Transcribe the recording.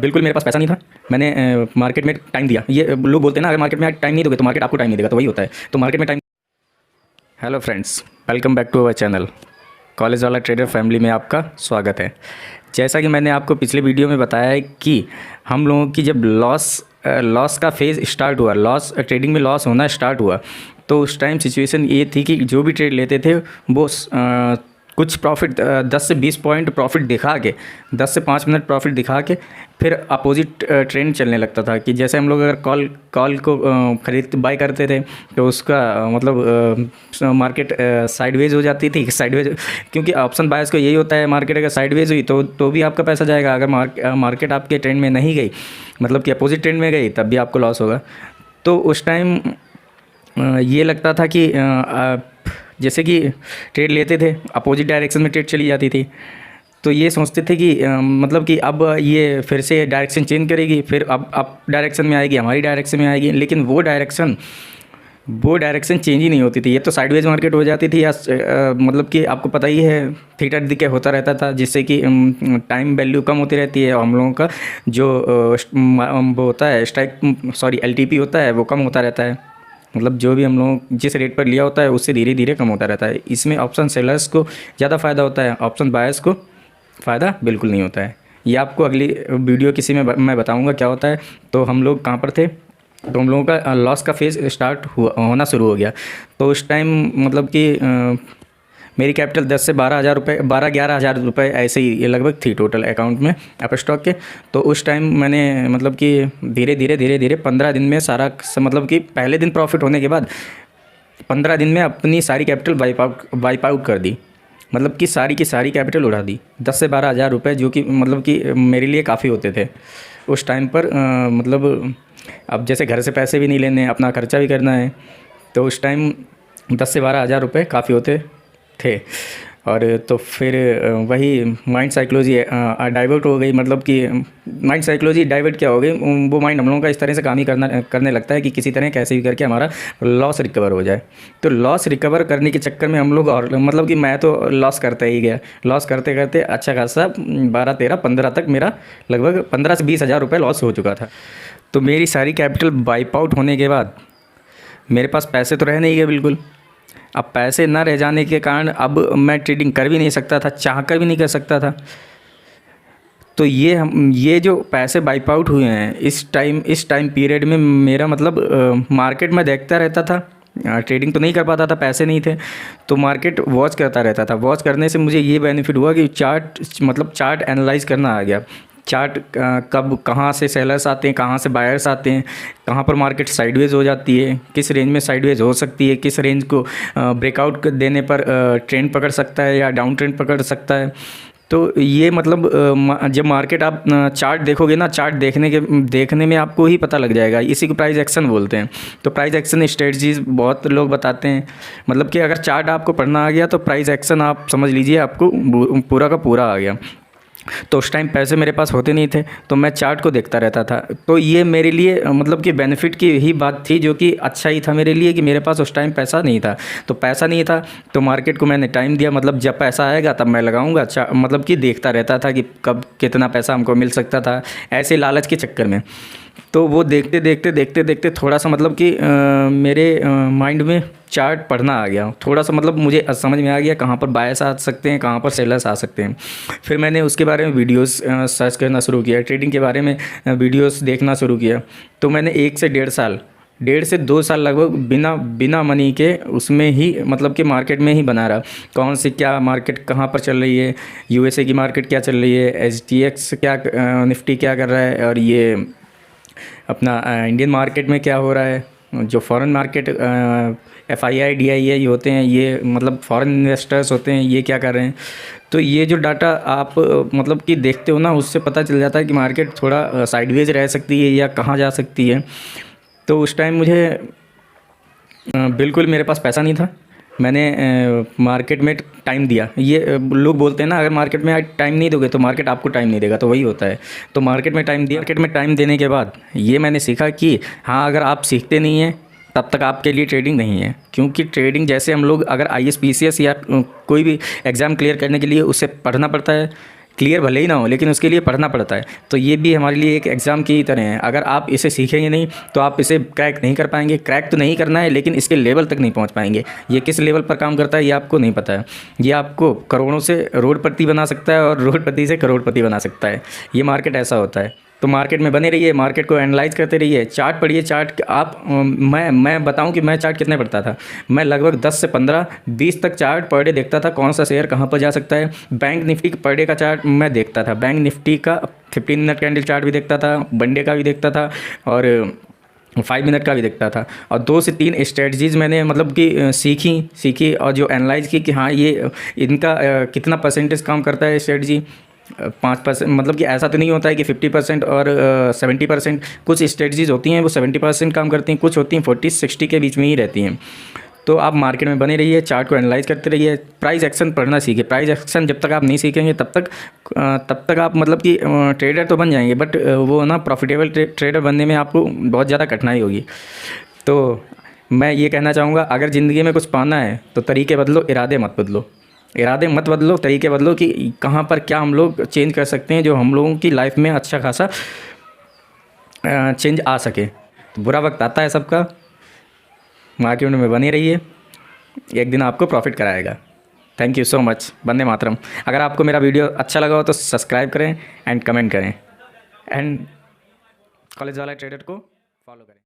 बिल्कुल मेरे पास पैसा नहीं था। मैंने मार्केट में टाइम दिया। ये लोग बोलते हैं ना, अगर मार्केट में टाइम नहीं दोगे तो मार्केट आपको टाइम नहीं देगा, तो वही होता है। तो मार्केट में time. Hello friends, welcome back to our channel. College वाला ट्रेडर फैमिली में आपका स्वागत है। जैसा कि मैंने आपको पिछले वीडियो में बताया है कि हम लोगों की जब लॉस का फेज़ स्टार्ट हुआ, ट्रेडिंग में लॉस होना स्टार्ट हुआ, तो उस टाइम सिचुएशन ये थी कि जो भी ट्रेड लेते थे वो कुछ प्रॉफिट 10 से 20 पॉइंट प्रॉफिट दिखा के, 10 से 5 मिनट प्रॉफिट दिखा के फिर अपोजिट ट्रेंड चलने लगता था। कि जैसे हम लोग अगर कॉल को खरीद बाय करते थे तो उसका मतलब मार्केट साइडवेज हो जाती थी। साइडवेज, क्योंकि ऑप्शन बायर्स को यही होता है, मार्केट अगर साइडवेज हुई तो भी आपका पैसा जाएगा। अगर मार्केट आपके ट्रेंड में नहीं गई, मतलब कि अपोजिट ट्रेंड में गई, तब भी आपको लॉस होगा। तो उस टाइम ये लगता था कि जैसे कि ट्रेड लेते थे, अपोजिट डायरेक्शन में ट्रेड चली जाती थी, तो ये सोचते थे कि मतलब कि अब ये फिर से डायरेक्शन चेंज करेगी, फिर अब अप डायरेक्शन में आएगी, हमारी डायरेक्शन में आएगी। लेकिन वो डायरेक्शन चेंज ही नहीं होती थी। ये तो साइडवेज मार्केट हो जाती थी, या मतलब कि आपको पता ही है थीटा डिके होता रहता था, जिससे कि टाइम वैल्यू कम होती रहती है, और हम लोगों का जो वो होता है LTP होता है, वो कम होता रहता है। मतलब जो भी हम लोग जिस रेट पर लिया होता है उससे धीरे धीरे कम होता रहता है। इसमें ऑप्शन सेलर्स को ज़्यादा फ़ायदा होता है, ऑप्शन बायर्स को फ़ायदा बिल्कुल नहीं होता है। ये आपको अगली वीडियो किसी में मैं बताऊंगा क्या होता है। तो हम लोग कहाँ पर थे, तो हम लोगों का लॉस का फेज़ स्टार्ट होना शुरू हो गया। तो उस टाइम मतलब कि मेरी कैपिटल 10 से 12,000 रुपये, 11,000 रुपये ऐसे ही लगभग थी टोटल अकाउंट में अप स्टॉक के। तो उस टाइम मैंने मतलब कि धीरे धीरे 15 दिन में सारा, मतलब कि पहले दिन प्रॉफिट होने के बाद 15 दिन में अपनी सारी कैपिटल वाइप आउट कर दी। मतलब कि सारी की सारी कैपिटल उड़ा दी, 10 से 12,000 रुपये, जो कि मतलब कि मेरे लिए काफ़ी होते थे उस टाइम पर। मतलब अब जैसे घर से पैसे भी नहीं लेने, अपना खर्चा भी करना है, तो उस टाइम 10 से 12,000 रुपये काफ़ी होते थे। और तो फिर वही माइंड साइकोलॉजी डाइवर्ट हो गई। मतलब कि माइंड साइकोलॉजी डाइवर्ट क्या हो गई, वो माइंड हम लोगों का इस तरह से काम ही करने लगता है कि किसी तरह कैसे भी करके हमारा लॉस रिकवर हो जाए। तो लॉस रिकवर करने के चक्कर में हम लोग, और मतलब कि मैं तो लॉस करते ही गया। लॉस करते करते अच्छा खासा 12, 13, 15 तक मेरा लगभग 15 से 20,000 रुपये लॉस हो चुका था। तो मेरी सारी कैपिटल वाइप आउट होने के बाद मेरे पास पैसे तो रह नहीं गए बिल्कुल। अब पैसे ना रह जाने के कारण अब मैं ट्रेडिंग कर भी नहीं सकता था, चाह कर भी नहीं कर सकता था। तो ये जो पैसे वाइप आउट हुए हैं इस टाइम पीरियड में, मेरा मतलब मार्केट में देखता रहता था, ट्रेडिंग तो नहीं कर पाता था, पैसे नहीं थे, तो मार्केट वॉच करता रहता था। वॉच करने से मुझे ये बेनिफिट हुआ कि चार्ट एनालाइज करना आ गया। चार्ट कब कहाँ से सेलर्स आते हैं, कहाँ से बायर्स आते हैं, कहाँ पर मार्केट साइडवेज हो जाती है, किस रेंज में साइडवेज हो सकती है, किस रेंज को ब्रेकआउट देने पर ट्रेंड पकड़ सकता है या डाउन ट्रेंड पकड़ सकता है। तो ये मतलब जब मार्केट आप चार्ट देखोगे ना, चार्ट देखने में आपको ही पता लग जाएगा। इसी को प्राइस एक्शन बोलते हैं। तो प्राइस एक्शन स्ट्रेटजीज बहुत लोग बताते हैं। मतलब कि अगर चार्ट आपको पढ़ना आ गया तो प्राइस एक्शन आप समझ लीजिए आपको पूरा का पूरा आ गया। तो उस टाइम पैसे मेरे पास होते नहीं थे, तो मैं चार्ट को देखता रहता था। तो ये मेरे लिए मतलब कि बेनिफिट की ही बात थी, जो कि अच्छा ही था मेरे लिए कि मेरे पास उस टाइम पैसा नहीं था। तो पैसा नहीं था तो मार्केट को मैंने टाइम दिया, मतलब जब पैसा आएगा तब मैं लगाऊंगा। मतलब कि देखता रहता था कि कब कितना पैसा हमको मिल सकता था, ऐसे लालच के चक्कर में। तो वो देखते थोड़ा सा मतलब कि मेरे माइंड में चार्ट पढ़ना आ गया थोड़ा सा। मतलब मुझे समझ में आ गया कहाँ पर बायर्स आ सकते हैं, कहाँ पर सेलर्स आ सकते हैं। फिर मैंने उसके बारे में वीडियोस सर्च करना शुरू किया, ट्रेडिंग के बारे में वीडियोस देखना शुरू किया। तो मैंने 1 से 2 साल लगभग बिना मनी के उसमें ही, मतलब कि मार्केट में ही बना रहा। कौन सी क्या मार्केट कहाँ पर चल रही है, USA की मार्केट क्या चल रही है, SGX क्या, निफ्टी क्या कर रहा है, और ये अपना इंडियन मार्केट में क्या हो रहा है, जो फॉरेन मार्केट FII DII होते हैं, ये मतलब फॉरेन इन्वेस्टर्स होते हैं, ये क्या कर रहे हैं। तो ये जो डाटा आप मतलब कि देखते हो ना, उससे पता चल जाता है कि मार्केट थोड़ा साइडवेज रह सकती है या कहाँ जा सकती है। तो उस टाइम मुझे बिल्कुल मेरे पास पैसा नहीं था। मैंने मार्केट में टाइम दिया। ये लोग बोलते हैं ना, अगर मार्केट में टाइम नहीं दोगे तो मार्केट आपको टाइम नहीं देगा, तो वही होता है। तो मार्केट में टाइम दिया। मार्केट में टाइम देने के बाद ये मैंने सीखा कि हाँ, अगर आप सीखते नहीं हैं तब तक आपके लिए ट्रेडिंग नहीं है। क्योंकि ट्रेडिंग जैसे हम लोग अगर IS PCS या कोई भी एग्ज़ाम क्लियर करने के लिए उसे पढ़ना पड़ता है, क्लियर भले ही ना हो, लेकिन उसके लिए पढ़ना पड़ता है। तो ये भी हमारे लिए एक एग्ज़ाम की तरह है। अगर आप इसे सीखेंगे नहीं तो आप इसे क्रैक नहीं कर पाएंगे। क्रैक तो नहीं करना है, लेकिन इसके लेवल तक नहीं पहुंच पाएंगे। ये किस लेवल पर काम करता है ये आपको नहीं पता है। ये आपको करोड़ों से रोडपति बना सकता है और रोडपति से करोड़पति बना सकता है। ये मार्केट ऐसा होता है। तो मार्केट में बने रहिए, मार्केट को एनालाइज करते रहिए, चार्ट पढ़िए। चार्ट आप मैं बताऊं कि मैं चार्ट कितने पढ़ता था। मैं लगभग 10 से 15 20 तक चार्ट पर डे देखता था, कौन सा शेयर कहाँ पर जा सकता है। बैंक निफ्टी पर डे का चार्ट मैं देखता था। बैंक निफ्टी का 15 मिनट कैंडल चार्ट भी देखता था, वन डे का भी देखता था और 5 मिनट का भी देखता था। और 2 से 3 स्ट्रेटजीज़ मैंने मतलब कि सीखी और जो एनालाइज की कि हाँ ये इनका कितना परसेंटेज काम करता है स्ट्रेटजी। 5% मतलब कि ऐसा तो नहीं होता है कि 50% और 70%। कुछ स्ट्रेटजीज़ होती हैं वो 70% काम करती हैं, कुछ होती हैं 40-60 के बीच में ही रहती हैं। तो आप मार्केट में बने रहिए, चार्ट को एनालाइज करते रहिए, प्राइस एक्शन पढ़ना सीखिए। प्राइस एक्शन जब तक आप नहीं सीखेंगे तब तक आप मतलब कि ट्रेडर तो बन जाएंगे, बट वो ना प्रॉफिटेबल ट्रेडर बनने में आपको बहुत ज़्यादा कठिनाई होगी। तो मैं ये कहना चाहूँगा, अगर ज़िंदगी में कुछ पाना है तो तरीके बदलो, इरादे मत बदलो। इरादे मत बदलो, तरीके बदलो कि कहाँ पर क्या हम लोग चेंज कर सकते हैं जो हम लोगों की लाइफ में अच्छा खासा चेंज आ सके। तो बुरा वक्त आता है सबका, मार्केट में बने रहिए, एक दिन आपको प्रॉफिट कराएगा। Thank you so much. Vande Mataram. अगर आपको मेरा वीडियो अच्छा लगा हो तो सब्सक्राइब करें एंड कमेंट करें एंड कॉलेज वाला ट्रेडर को फॉलो करें।